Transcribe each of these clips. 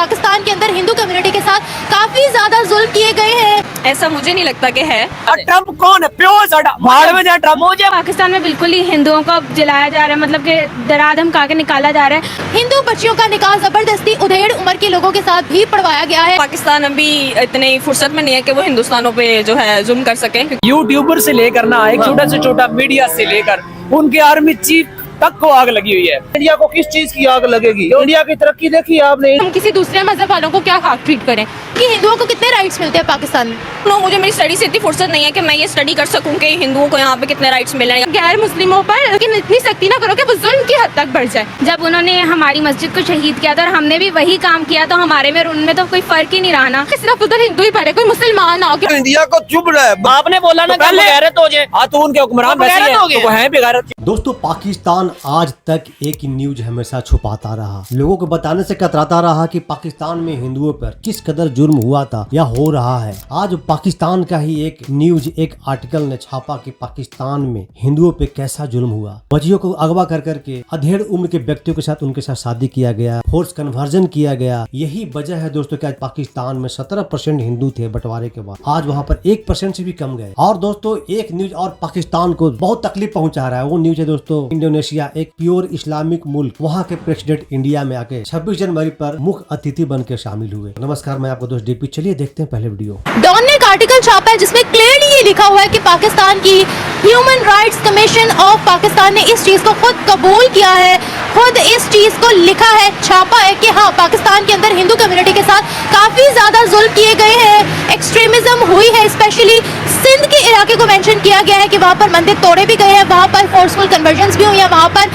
पाकिस्तान के अंदर हिंदू कम्युनिटी के साथ काफी ज्यादा जुल्म किए गए हैं। ऐसा मुझे नहीं लगता कि है। ट्रम्प कौन है? प्योर साडा भाड़ में जाए ट्रम्प। मुझे पाकिस्तान में बिल्कुल ही हिंदुओं को जलाया जा रहा है, मतलब कि डरा धमका के निकाला जा रहा है। हिंदू बच्चियों का निकाह जबरदस्ती उधेड़ उम्र के लोगों के साथ भी पढ़वाया गया है। पाकिस्तान अभी इतनी फुर्सत में नहीं है कि वो हिंदुस्तानों पे जो है जुल्म कर सके। यूट्यूबर से लेकर ना एक छोटा से छोटा मीडिया से लेकर उनके आर्मी चीफ तक को आग लगी हुई है। इंडिया को किस चीज की आग लगेगी? इंडिया की तरक्की देखी आपने? हम किसी दूसरे मजहब वालों को क्या खाक ट्रीट करें कि हिंदुओं को कितने राइट्स मिलते हैं पाकिस्तान में? नो, मुझे मेरी स्टडी से इतनी फुर्सत नहीं है कि मैं ये स्टडी कर सकूं कि हिंदुओं को यहाँ पे कितने राइट्स मिल रहे हैं। गैर मुस्लिमों पर इतनी सख्ती ना करो कि वो जुल्म की हद तक बढ़ जाए। जब उन्होंने हमारी मस्जिद को शहीद किया था और हमने भी वही काम किया, तो हमारे में और उनमें तो कोई फर्क ही नहीं रहा ना। सिर्फ उधर हिंदू ही पढ़े, कोई मुसलमान आओ। इंडिया को चुप रहा है। आपने बोला ना बेगैरत हो जाए। हाँ, तो उनके हुक्मरान वैसे ही हैं, तो वो हैं बेगैरत। दोस्तों, पाकिस्तान आज तक एक ही न्यूज हमेशा छुपाता रहा, लोगों को बताने से कतराता रहा कि पाकिस्तान में हिंदुओं पर किस कदर जुर्म हुआ था या हो रहा है। आज पाकिस्तान का ही एक न्यूज, एक आर्टिकल ने छापा कि पाकिस्तान में हिंदुओं पे कैसा जुर्म हुआ। बच्चियों को अगवा कर करके अधेड़ उम्र के व्यक्तियों के साथ उनके साथ शादी किया गया, फोर्स कन्वर्जन किया गया। यही वजह है दोस्तों कि आज पाकिस्तान में 17% हिंदू थे बंटवारे के बाद, आज वहाँ पर 1% से भी कम गए। और दोस्तों, एक न्यूज और पाकिस्तान को बहुत तकलीफ पहुंचा रहा है। वो न्यूज है दोस्तों, इंडोनेशिया, एक प्योर इस्लामिक मुल्क, वहाँ के प्रेसिडेंट इंडिया में आके 26 जनवरी पर मुख्य अतिथि बन के शामिल हुए। नमस्कार, मैं आपको दोस्त डीपी। चलिए देखते हैं पहले वीडियो। डॉन ने एक आर्टिकल छापा है जिसमें क्लियरली ये लिखा हुआ है कि पाकिस्तान की human rights commission of Pakistan ने इस चीज को खुद कबूल किया है, खुद इस चीज को लिखा है, छापा है कि हाँ, पाकिस्तान के अंदर हिंदू कम्युनिटी के साथ काफी ज्यादा जुल्म किए गए हैं, एक्सट्रीमिज्म हुई है। स्पेशली सिंध के इलाके को मेंशन किया गया है कि वहाँ पर मंदिर तोड़े भी गए हैं, वहाँ पर फोर्सफुल कन्वर्जन्स भी हुई है, वहाँ पर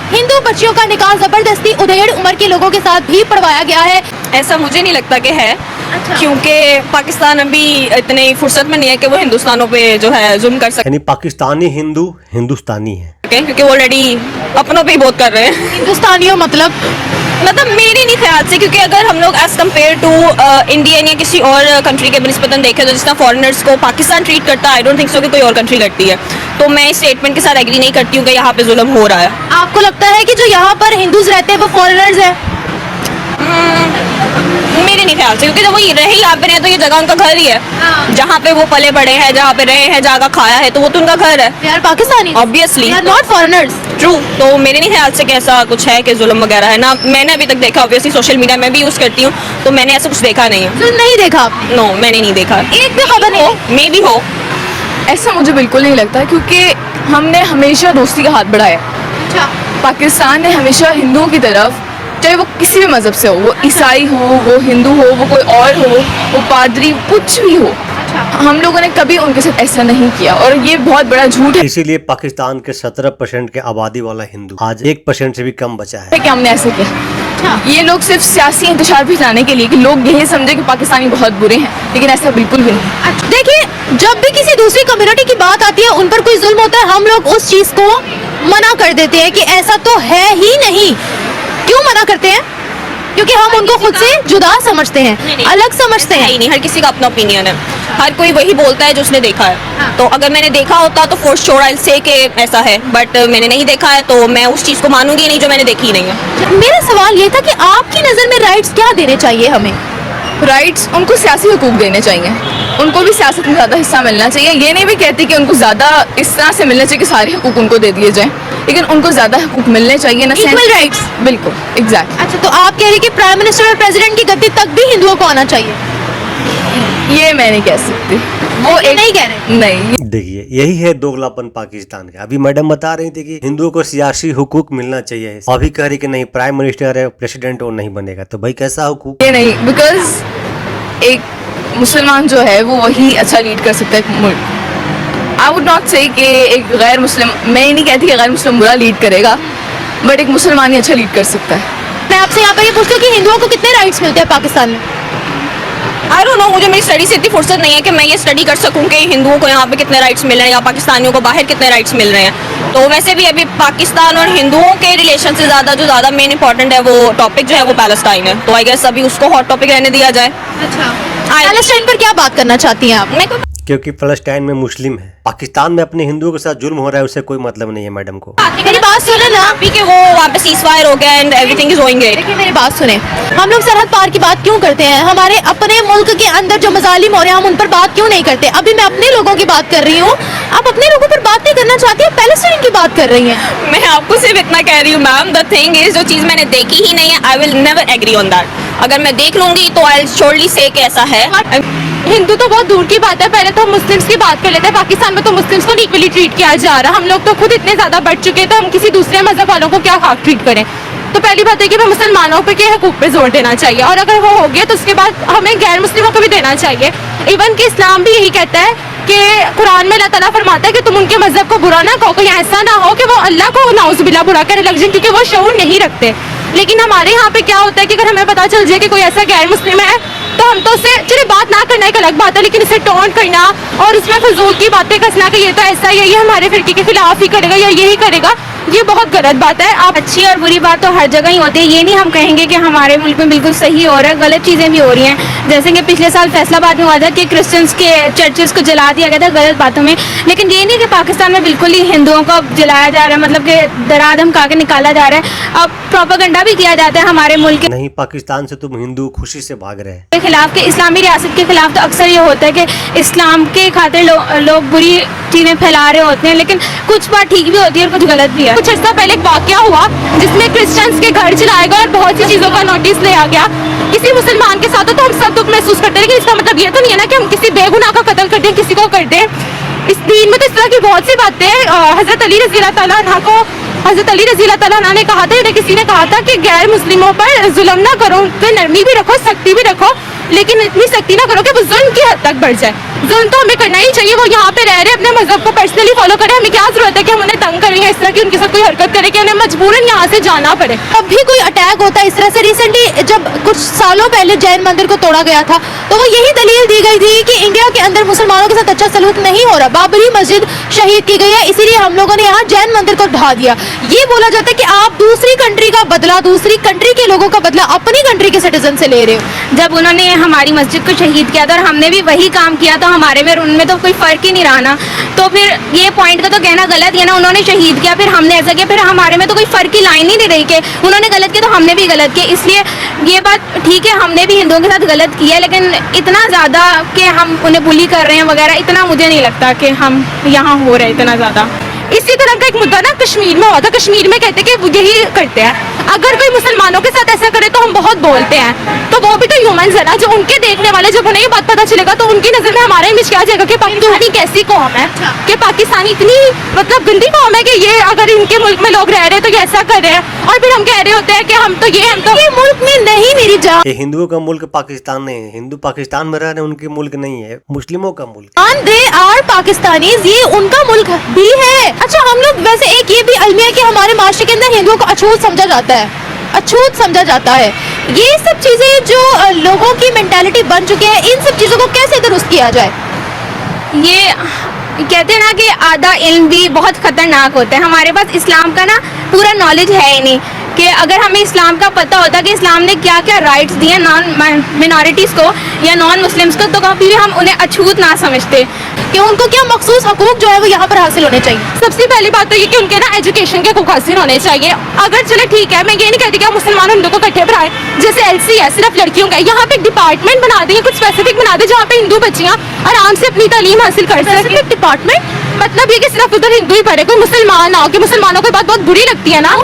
हिंदू बच्चियों का निकाह जबरदस्ती उधेड़ उम्र के लोगों के साथ भी पढ़वाया गया है। ऐसा मुझे नहीं लगता कि है। क्योंकि पाकिस्तान अभी इतनी फुर्सत में नहीं है कि वो हिंदुस्तानों पे जो है जुल्म कर सके। यानी पाकिस्तानी हिंदू हिंदुस्तानी है, क्योंकि वो ऑलरेडी अपनों पे ही बहुत कर रहे हैं। हिंदुस्तानियों मतलब मेरे नहीं ख्याल से, क्योंकि अगर हम लोग एज कम्पेयर टू इंडियन या किसी और कंट्री के निस्बतन देखें तो जिस तरह फॉरेनर्स को पाकिस्तान ट्रीट करता है, आई डोंट थिंक सो कि कोई और कंट्री करती है। तो मैं इस स्टेटमेंट के साथ एग्री नहीं करती हूँ कि यहाँ पे जुल्म हो रहा है। आपको लगता है कि जो यहाँ पर हिंदूज रहते हैं वो फॉरेनर्स हैं? मेरे नहीं ख्याल से, क्योंकि जब वो रहे यहाँ पे रहे तो ये जगह उनका घर ही है। जहाँ पे वो पले बड़े हैं, जहाँ पे रहे हैं, जहाँ खाया है, तो वो तो उनका घर है। यार Pakistani obviously not foreigners. True. तो मेरे नहीं ख्याल से कि ऐसा कुछ है कि जुल्म वगैरह है ना। मैंने अभी तक देखा, ऑब्वियसली सोशल मीडिया में भी यूज करती हूँ, तो मैंने ऐसा कुछ देखा नहीं है। नहीं देखा? नो, मैंने नहीं देखा। एक भी खबर नहीं? मे भी हो। ऐसा मुझे बिल्कुल नहीं लगता, क्योंकि हमने हमेशा दोस्ती का हाथ बढ़ाया। अच्छा। पाकिस्तान ने हमेशा हिंदुओं की तरफ, चाहे वो किसी भी मजहब से हो, वो ईसाई हो, वो हिंदू हो, वो कोई और हो, वो पादरी, कुछ भी हो, हम लोगों ने कभी उनके साथ ऐसा नहीं किया। और ये बहुत बड़ा झूठ है। इसीलिए पाकिस्तान के 17% के आबादी वाला हिंदू आज 1% से भी कम बचा है। कि हमने ऐसे किया। ये लोग सिर्फ सियासी इंतशार भिजवाने के लिए कि लोग यही समझे कि पाकिस्तानी बहुत बुरे हैं, लेकिन ऐसा बिल्कुल भी नहीं। देखिए, जब भी किसी दूसरी कम्युनिटी की बात आती है, उन पर कोई जुल्म होता है, हम लोग उस चीज को मना कर देते हैं कि ऐसा तो है ही नहीं। क्यों मना करते हैं? क्योंकि हम उनको खुद से जुदा समझते हैं, अलग समझते हैं। नहीं, हर किसी का अपना ओपिनियन है, हर कोई वही बोलता है जो उसने देखा है। तो अगर मैंने देखा होता तो for sure I will say कि ऐसा है, बट मैंने नहीं देखा है तो मैं उस चीज को मानूंगी नहीं जो मैंने देखी नहीं है। मेरा सवाल ये था कि आपकी नजर में राइट्स क्या देने चाहिए हमें? राइट्स, उनको सियासी हुकूक देने चाहिए, उनको भी सियासत में ज़्यादा हिस्सा मिलना चाहिए। ये नहीं भी कहती कि उनको ज़्यादा इस तरह से मिलना चाहिए कि सारे हुकूक उनको दे दिए जाएं, लेकिन उनको ज़्यादा हुकूक मिलने चाहिए ना। Equal rights. बिल्कुल, एग्जैक्ट। अच्छा, तो आप कह रहे हैं कि प्राइम मिनिस्टर और प्रेसिडेंट की गद्दी तक भी हिंदुओं को आना चाहिए? ये मैं नहीं कह सकती। वो एक नहीं कह रहे? नहीं। देखिए, यही है दोगलापन पाकिस्तान का। अभी मैडम बता रही थी कि हिंदुओं को सियासी हुकूक मिलना चाहिए, अभी कह रही कि नहीं, प्राइम मिनिस्टर है, प्रेसिडेंट वो नहीं बनेगा। तो भाई कैसा हुकूक? ये नहीं, बिकॉज एक मुसलमान जो है वो वही अच्छा लीड कर सकता है मुल्क। आई वुड नॉट से कि एक गैर मुस्लिम, मैं ये नहीं कहती कि गैर मुस्लिम बुरा लीड करेगा, बट एक मुसलमान ही अच्छा लीड कर सकता है। मैं आपसे यहाँ पर ये पूछती हूँ कि हिंदुओं को कितने राइट्स मिलते हैं पाकिस्तान में? आई डोंट नो, मुझे मेरी स्टडी से इतनी फुर्सत नहीं है कि मैं ये स्टडी कर सकूं कि हिंदुओं को यहाँ पे कितने राइट्स मिल रहे हैं या पाकिस्तानियों को बाहर कितने राइट्स मिल रहे हैं। तो वैसे भी अभी पाकिस्तान और हिंदुओं के रिलेशन से ज़्यादा मेन इंपॉर्टेंट है वो टॉपिक जो है वो पैलेस्टाइन है। तो आई गेस अभी उसको हॉट टॉपिक रहने दिया जाए। अच्छा, पैलेस्टाइन पर क्या बात करना चाहती हैं आप? क्योंकि फलस्तीन में मुस्लिम है। पाकिस्तान में अपने हिंदुओं के साथ जुल्म हो रहा है, उससे कोई मतलब नहीं है मैडम को। मेरी बात सुनो ना अभी कि वो वहाँ पे सीजफायर हो गया and everything is going great. देखिए मेरी बात सुने, हम लोग सरहद पार की बात क्यों करते हैं? हमारे अपने मुल्क के अंदर जो मजालिम हो रहे हैं हम उन पर बात क्यों नहीं करते? अभी मैं अपने लोगों की बात कर रही हूँ, आप अपने लोगों पर बात नहीं करना चाहती हैं, पैलेस्टाइन की बात कर रही हैं। मैं आपको सिर्फ इतना कह रही हूँ मैम, द थिंग इज जो चीज़ मैंने देखी ही नहीं है, I will never agree on that. अगर मैं देख लूंगी तो आई विल श्योरली से कि ऐसा है। हिंदू तो बहुत दूर की बात है, पहले तो हम मुस्लिम्स की बात कर लेते हैं। पाकिस्तान में तो मुस्लिम्स को इक्वली ट्रीट किया जा रहा है। हम लोग तो खुद इतने ज्यादा बढ़ चुके हैं, तो हम किसी दूसरे मजहब वालों को क्या हक ट्रीट करें? तो पहली बात है कि हमें मुसलमानों पे के हकूक पे जोर देना चाहिए, और अगर वो हो गया तो उसके बाद हमें गैर मुस्लिमों को भी देना चाहिए। इवन कि इस्लाम भी यही कहता है कि कुरान में अल्लाह ताला फरमाता है कि तुम उनके मजहब को बुरा ना कहो, कहीं ऐसा ना हो कि वो अल्लाह को नाउजुबिल्लाह बुरा करे लग जाए, क्योंकि वो शऊर नहीं रखते। लेकिन हमारे यहाँ पे क्या होता है कि अगर हमें पता चल जाए कि कोई ऐसा गैर मुस्लिम है तो हम तो उससे चलिए बात ना करना एक अलग बात है, लेकिन इसे टोंट करना और उसमें फजूल की बातें कसना कि ये तो ऐसा ही है, ये हमारे फिरके के खिलाफ ही करेगा या यही करेगा, ये बहुत गलत बात है। आप अच्छी और बुरी बात तो हर जगह ही होती है, ये नहीं हम कहेंगे कि हमारे मुल्क में बिल्कुल सही हो रहा है, गलत चीज़ें भी हो रही हैं। जैसे कि पिछले साल फैसलाबाद में हुआ था कि क्रिश्चियंस के चर्चेस को जला दिया गया था गलत बातों में, लेकिन ये नहीं कि पाकिस्तान में बिल्कुल ही हिंदुओं को जलाया जा रहा है, मतलब कि डरा धमका के निकाला जा रहा है। अब प्रोपेगेंडा भी किया जाता है हमारे मुल्क नहीं, पाकिस्तान से तुम हिंदू खुशी से भाग रहे हैं। के खिलाफ, के इस्लामी रियासत के खिलाफ तो अक्सर ये होता है कि इस्लाम के खातिर लोग बुरी चीज़ें फैला रहे होते हैं, लेकिन कुछ बात ठीक भी होती है और कुछ गलत भी है। कुछ अर्सा पहले एक वाकया हुआ जिसमें क्रिश्चियंस के घर जलाया गया और बहुत सी चीजों का नोटिस लिया गया। किसी मुसलमान के साथ तो हम सब दुख महसूस करते हैं, लेकिन इसका मतलब ये तो नहीं है ना कि हम किसी बेगुनाह का कत्ल कर दें, किसी को कर दें। इस दीन में तो इस तरह की बहुत सी बातें हजरत अली रज़ी अल्लाह ताला अन्हा को हजरत अली रज़ी अल्लाह ताला अन्हा ने कहा था, किसी ने कहा था कि गैर मुस्लिमों पर जुल्म ना करो, उन पर नरमी भी रखो, सख्ती भी रखो, लेकिन इतनी सख्ती ना करो कि वो जुल्म की हद तक बढ़ जाए। जुल्म तो हमें करना ही चाहिए, वो यहाँ पे रह रहे अपने मजहब को पर्सनली फॉलो करें, हमें क्या जरूरत है कि हम उन्हें तंग करें या इस तरह की उनके साथ कोई हरकत करें कि उन्हें मजबूरन यहाँ से जाना पड़े। अब भी कोई अटैक होता है इस तरह से। रिसेंटली जब कुछ सालों पहले जैन मंदिर को तोड़ा गया था तो वो यही दलील दी गई थी कि इंडिया के अंदर मुसलमानों के साथ अच्छा सलूक नहीं हो रहा, बाबरी मस्जिद शहीद की गई है, इसीलिए हम लोगों ने यहाँ जैन मंदिर को ढा दिया। ये बोला जाता है कि आप दूसरी कंट्री का बदला, दूसरी कंट्री के लोगों का बदला अपनी कंट्री के सिटीजन से ले रहे हो। जब उन्होंने हमारी मस्जिद को शहीद किया था और हमने भी वही काम किया, तो हमारे में उनमें तो कोई फर्क ही नहीं रहा ना। तो फिर ये पॉइंट का तो कहना गलत है ना, उन्होंने शहीद किया फिर हमने ऐसा किया, फिर हमारे में तो कोई फर्क की लाइन ही नहीं रही कि उन्होंने गलत किया तो हमने भी गलत किया। इसलिए ये बात ठीक है, हमने भी हिंदुओं के साथ गलत किया, लेकिन इतना ज़्यादा कि हम उन्हें बुली कर रहे हैं वगैरह, इतना मुझे नहीं लगता कि हम यहाँ हो रहे हैं इतना ज़्यादा। इसी तरह का एक मुद्दा ना कश्मीर में हुआ था। कश्मीर में कहते हैं कि यही करते हैं, अगर कोई मुसलमानों के साथ ऐसा करे तो हम बहुत बोलते हैं, तो वो भी तो ह्यूमंस है ना। जो उनके देखने वाले, जब उन्हें ये बात पता चलेगा तो उनकी नजर में हमारा इमेज क्या आ जाएगा कि पाकिस्तानी कैसी कौम है, कि पाकिस्तानी इतनी मतलब गंदी कौम है कि ये अगर इनके मुल्क में लोग रह रहे हैं तो ये ऐसा कर रहे हैं, और फिर हम कह रहे होते हैं कि हम तो ये मुल्क में नहीं मेरी जान। ये हिंदुओं का मुल्क पाकिस्तान नहीं है, हिंदू पाकिस्तान में रह रहे हैं, उनके मुल्क नहीं है, मुस्लिमों का मुल्क। दे आर पाकिस्तानीज, ये उनका मुल्क भी है। अच्छा, हम लोग वैसे एक ये भी अलमिया है कि हमारे माशरे के अंदर हिंदुओं को अछूत समझा जाता है, अछूत समझा जाता है। ये सब चीजें जो लोगों की मेंटालिटी बन चुकी है, इन सब चीजों को कैसे दुरुस्त किया जाए? ये कहते हैं ना कि आधा इल्म भी बहुत खतरनाक होता है। हमारे पास इस्लाम का ना पूरा नॉलेज है ही नहीं, कि अगर हमें इस्लाम का पता होता कि इस्लाम ने क्या क्या राइट्स दिए नॉन मिनॉरिटीज़ को या नॉन मुस्लिम्स को, तो कभी भी हम उन्हें अछूत ना समझते कि उनको क्या मखसूस हकूक जो है वो यहाँ पर हासिल होने चाहिए। सबसे पहली बात तो ये कि उनके ना एजुकेशन के हकूक हासिल होने चाहिए। अगर चलो ठीक है, मैं ये नहीं कहती कि मुसलमान हिंदू को इकट्ठे पढ़ाएं, जैसे एलसी है सिर्फ लड़कियों का, यहाँ पे एक डिपार्टमेंट बना दें, कुछ स्पेसिफिक बना दें जहाँ पे हिंदू बच्चियाँ आराम से अपनी तालीम हासिल कर सकें। डिपार्टमेंट मतलब ये कि सिर्फ उधर हिंदू ही पढ़े, कोई मुसलमान ना हो। कि मुसलमानों की बात बहुत बुरी लगती है ना,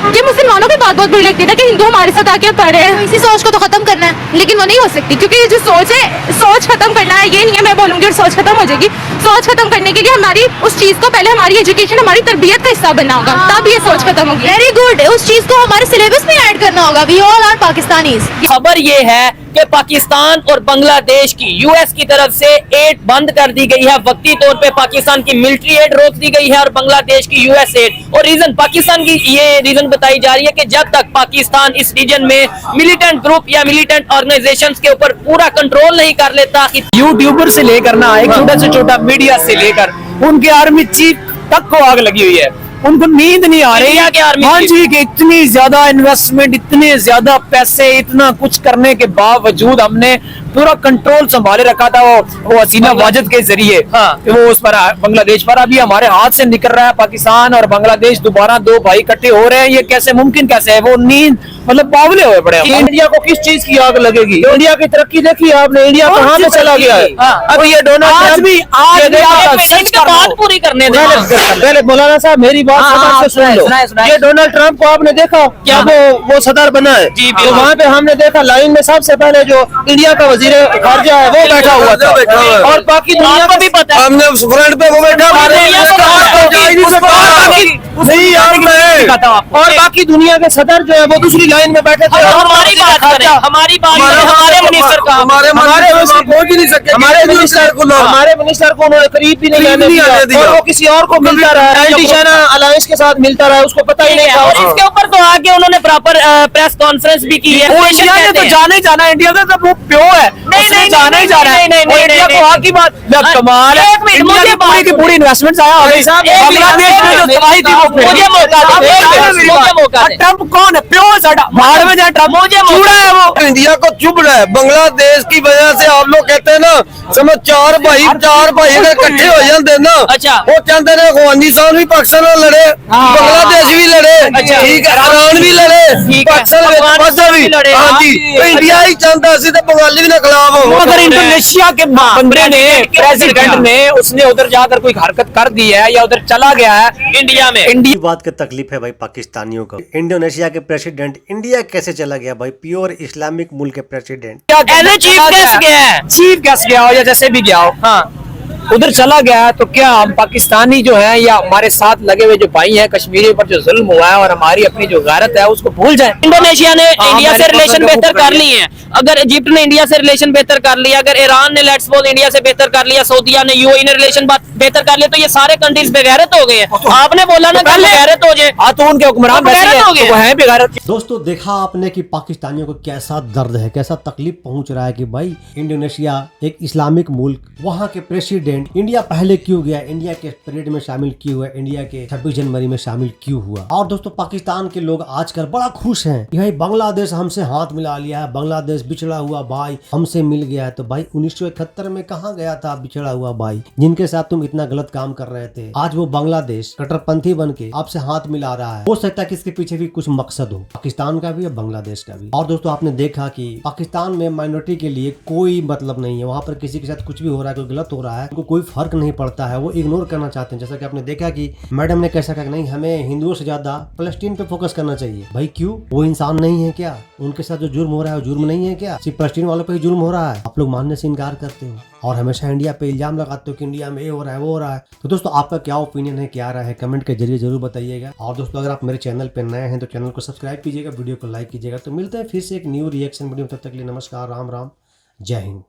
कि मुसलमानों की बात बहुत बुरी लगती है ना कि हिंदू हमारे साथ आके पढ़े। इसी सोच को तो खत्म करना है, लेकिन वो नहीं हो सकती, क्योंकि ये जो सोच है, सोच खत्म करना है। ये नहीं है मैं बोलूँगी और सोच खत्म हो जाएगी। सोच खत्म करने के लिए हमारी उस चीज को पहले हमारी एजुकेशन, हमारी तरबियत का हिस्सा बनना होगा, तब ये सोच खत्म होगी। वेरी गुड, उस चीज को हमारे सिलेबस में ऐड करना होगा। We all are Pakistanis. खबर ये है कि पाकिस्तान और बांग्लादेश की यूएस की तरफ से एड बंद कर दी गई है, वक्ती तौर पे पाकिस्तान की मिलिट्री एड रोक दी गई है और बांग्लादेश की यूएस एड। और रीजन पाकिस्तान की ये रीजन बताई जा रही है कि जब तक पाकिस्तान इस रीजन में मिलिटेंट ग्रुप या मिलिटेंट ऑर्गेनाइजेशंस के ऊपर पूरा कंट्रोल नहीं कर लेता, यूट्यूबर से लेकर ना एक छोटा से छोटा मीडिया से लेकर उनके आर्मी चीफ तक को आग लगी हुई है। उनको नींद नहीं आ रही इंडिया के आर्मी हाँ चीफ। जी, कि इतनी ज्यादा इन्वेस्टमेंट, इतने ज्यादा पैसे, इतना कुछ करने के बावजूद हमने पूरा कंट्रोल संभाले रखा था वो हसीना वाजिद के जरिए। हाँ। कि वो उस पर बांग्लादेश पर अभी हमारे हाथ से निकल रहा है। पाकिस्तान और बांग्लादेश दोबारा दो भाई इकट्ठे हो रहे हैं, ये कैसे मुमकिन कैसे है? वो नींद मतलब बावले हुए पड़े हैं। इंडिया को किस चीज की आग लगेगी? इंडिया की तरक्की देखी आपने, इंडिया कहाँ पे चला गया है? हाँ। अब ये डोनाल्ड आज ट्रंप- भी ये देखो, इनकी बात पूरी करने दे। पहले मौलाना साहब मेरी बात हाँ, समझ हाँ, के सुन लो। सुनाए, सुनाए। ये डोनाल्ड ट्रंप को आपने देखा क्या? वो सदर बना है। जी, तो बिल्कुल। वहाँ पे हमने देखा लाइन में सबसे पहले जो इंडिया का वजीर खारजा है वो बैठा हुआ था, और बाकी दुनिया आपको को भी पता है। हमने उस फ्रंट पे वो बैठा हमारे दुनिया को नहीं और बाकी दुनिया के सदर जो है वो दूसरी लाइन में बैठे थे। हमारी बात करें, हमारी बात करें, हमारे मिनिस्टर का हमारे मिनिस्टर को उन्होंने करीब भी नहीं आने दिया, और वो किसी और को मिलता रहा, एंटी चाइना अलायंस के साथ मिलता रहा, उसको पता ही नहीं था। और इसके ऊपर तो आगे उन्होंने प्रॉपर प्रेस कॉन्फ्रेंस भी की है। वो इंडिया ने तो जाना ही जाना, इंडिया का तो वो प्यो है, उसने जाना ही जाना है। नहीं, वो इंडिया को आगे की बात कमाल है। एक मिनट, इंडिया मुझे की पूरी की पूरी इन्वेस्टमेंट्स आया एक बांग्लादेश में जो तबाही थी वो फिर। मुझे मौका दो, मुझे मौका दे। ट्रंप कौन है? प्यो है साडा, भाड़ में जाए ट्रंप, मुझे मौका चूड़ा है वो। इंडिया को चुभ रहा है बांग्लादेश की वजह से। आप लोग कहते हैं ना, समझ चार भाई अगर इकट्ठे हो जाते ना, अच्छा। वो चाहते हैं अफगानिस्तान भी पाकिस्तान में लड़े, बांग्लादेश भी लड़े, अच्छा। ठीक है, ईरान भी लड़े, ठीक है, पाकिस्तान अफगानिस्तान भी लड़े, हाँ जी। तो इंडिया ही चाहता सी तो बंगाली भी ना खिलाफ हो। अगर इंडोनेशिया के बंदे ने, प्रेसिडेंट ने, उसने उधर जाकर कोई हरकत कर दी है या उधर चला गया है इंडिया में, ये बात का तकलीफ है भाई पाकिस्तानियों को। इंडोनेशिया के प्रेसिडेंट इंडिया कैसे चला गया भाई? प्योर इस्लामिक मुल्क के president. As a chief guest गया है। चीफ गेस्ट गया हो या जैसे भी गया हो, हाँ, उधर चला गया है, तो क्या हम पाकिस्तानी जो है या हमारे साथ लगे हुए जो भाई हैं, कश्मीरी पर जो जुल्म हुआ है और हमारी अपनी जो गैरत है उसको भूल जाए? इंडोनेशिया ने इंडिया से अमेरिका रिलेशन का बेहतर मुंह कर पकड़ लिए हैं। अगर इजिप्ट ने इंडिया से रिलेशन बेहतर कर लिया, अगर ईरान ने लेट्स सपोज इंडिया से बेहतर कर लिया, सऊदीया ने यूएई ने रिलेशन बेहतर कर लिया, तो ये सारे कंट्रीज बेगैरत हो गए हैं। आपने बोला ना कि बेगैरत हो जाए, हाँ, तो उनके हुक्मरान तो वैसे बेगैरत हो हैं, गए। तो वो हैं बेगैरत। दोस्तों देखा आपने कि पाकिस्तानियों को कैसा दर्द है, कैसा तकलीफ पहुंच रहा है कि भाई इंडोनेशिया एक इस्लामिक मुल्क, वहां के प्रेसिडेंट इंडिया पहले क्यों गया, इंडिया के परेड में शामिल क्यों हुआ, इंडिया के 26 जनवरी में शामिल क्यों हुआ। और दोस्तों पाकिस्तान के लोग आजकल बड़ा खुश हैं कि भाई बांग्लादेश हमसे हाथ मिला लिया है, बांग्लादेश बिछड़ा हुआ भाई हमसे मिल गया है। तो भाई 1971 में कहाँ गया था बिछड़ा हुआ भाई, जिनके साथ तुम इतना गलत काम कर रहे थे? आज वो बांग्लादेश कट्टरपंथी बन के आपसे हाथ मिला रहा है। हो सकता है कि इसके पीछे भी कुछ मकसद हो, पाकिस्तान का भी और बांग्लादेश का भी। और दोस्तों आपने देखा कि पाकिस्तान में माइनॉरिटी के लिए कोई मतलब नहीं है, वहाँ पर किसी के साथ कुछ भी हो रहा है, कोई गलत हो रहा है, उनको कोई फर्क नहीं पड़ता है, वो इग्नोर करना चाहते हैं। जैसा कि आपने देखा कि मैडम ने कैसा कहा, नहीं हमें हिंदुओं से ज्यादा फलस्तीन पे फोकस करना चाहिए। भाई क्यों? वो इंसान नहीं है क्या? उनके साथ जो जुर्म हो रहा है वो जुर्म नहीं है क्या? सिर्फ फलस्तीन वालों पे ही जुर्म हो रहा है? आप लोग मानने से इनकार करते हो और हमेशा इंडिया पे इल्जाम लगाते हो कि इंडिया में ये हो रहा है वो हो रहा है। तो दोस्तों आपका क्या ओपिनियन है, क्या राय है, कमेंट के जरिए जरूर बताइएगा। और दोस्तों अगर आप मेरे चैनल पे नए हैं तो चैनल को सब्सक्राइब कीजिएगा, वीडियो को लाइक कीजिएगा। तो मिलते हैं फिर से एक न्यू रिएक्शन वीडियो, तब तक के लिए नमस्कार, राम राम, जय हिंद।